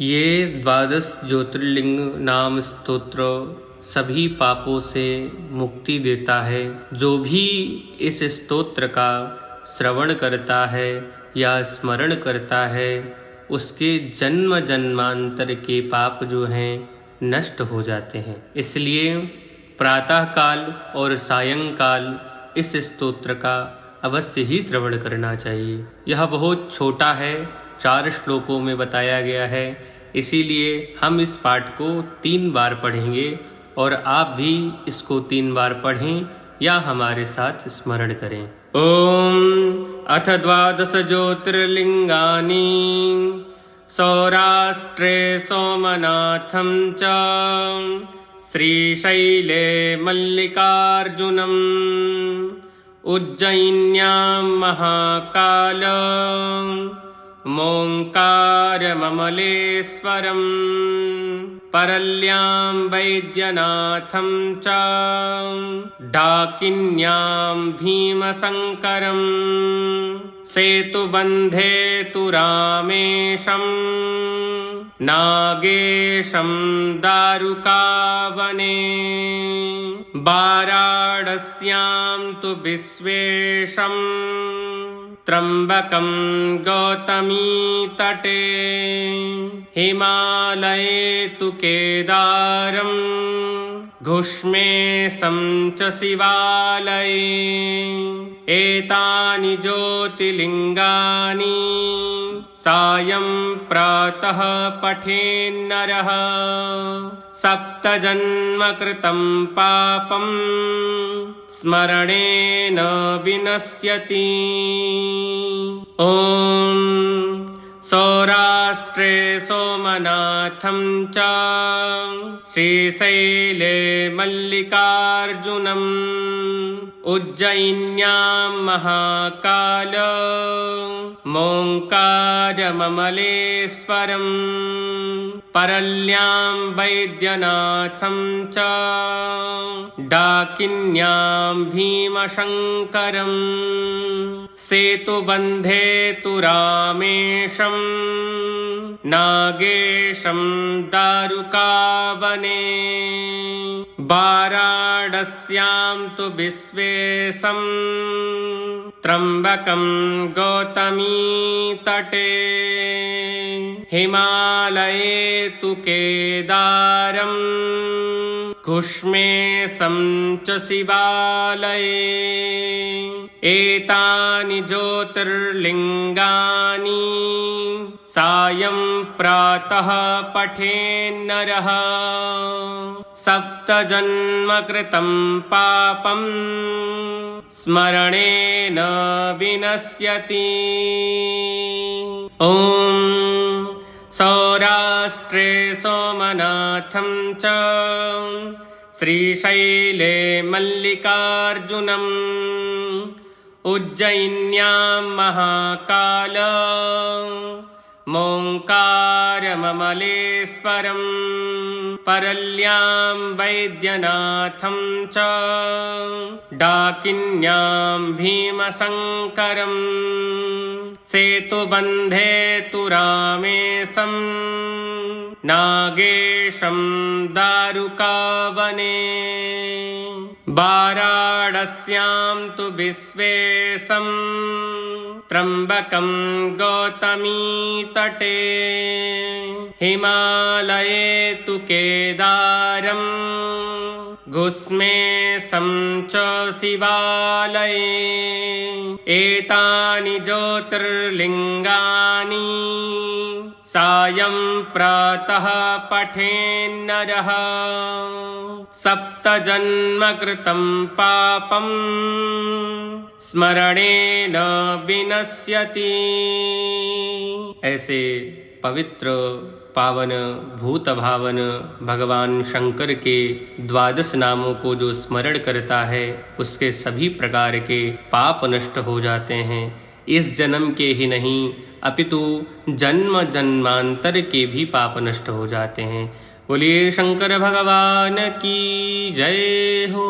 ये 12 ज्योतिर्लिंग नाम स्तोत्र सभी पापों से मुक्ति देता है। जो भी इस स्तोत्र का श्रवण करता है या स्मरण करता है उसके जन्म जन्मांतर के पाप जो हैं नष्ट हो जाते हैं। इसलिए प्रातः काल और सायंकाल इस स्तोत्र का अवश्य ही श्रवण करना चाहिए। यह बहुत छोटा है, 4 श्लोकों में बताया गया है, इसीलिए हम इस पाठ को 3 बार पढ़ेंगे और आप भी इसको 3 बार पढ़ें या हमारे साथ स्मरण करें। ओम अथ 12 ज्योतिर्लिंगानि सौराष्ट्रे सोमनाथं च श्रीशैले मल्लिकार्जुनम् उज्जयिन्यां महाकाल मोङ्कारममलेश्वरम् परल्यां वैद्यनाथं च डाकिन्यां भीमशङ्करम् सेतुबन्धे तु रामेशं नागेशं दारुकावने वाराणस्यां तु विश्वेशं त्र्यम्बकं गौतमीतटे हिमालये तु केदारं घुष्मेशं च शिवालये एतानि ज्योतिर्लिङ्गानि सायं प्रातः पठेन्नरः सप्तजन्मकृतं पापं स्मरणेन विनश्यति। ॐ सौराष्ट्रे सोमनाथं च श्रीशैले मल्लिकार्जुनम् उज्जयिन्यां महाकाल मोङ्कारममलेश्वरम् परल्यां वैद्यनाथं च डाकिन्यां भीमशङ्करम् सेतुबन्धे तु रामेशं नागेशं दारुकावने वाराणस्यां तु विश्वेशं त्र्यम्बकं गौतमीतटे हिमालये तु केदारं घुष्मेशं च शिवालये एतानि ज्योतिर्लिङ्गानि सायं प्रातः पठेन्नरः सप्तजन्मकृतं पापं स्मरणेन विनश्यति। ॐ सौराष्ट्रे सोमनाथं च श्रीशैले मल्लिकार्जुनम् उज्जयिन्यां महाकाल मोङ्कारममलेश्वरम् परल्यां वैद्यनाथं च डाकिन्यां भीमशङ्करम् सेतुबन्धे तु रामेशं नागेशं दारुकावने वाराणस्यां तु विश्वेशं त्र्यम्बकं गौतमीतटे हिमालये तु केदारं घुष्मेशं च शिवालये एतानि ज्योतिर्लिङ्गानि सायं प्रातः पठेन्नरः सप्तजन्मकृतं पापं स्मरणेन विनश्यति। ऐसे पवित्र पावन भूत भावन भगवान शंकर के 12 नामों को जो स्मरण करता है उसके सभी प्रकार के पाप नष्ट हो जाते हैं। इस जन्म के ही नहीं अपितु जन्म जन्मांतर के भी पाप नष्ट हो जाते हैं। बोलिए शंकर भगवान की जय हो।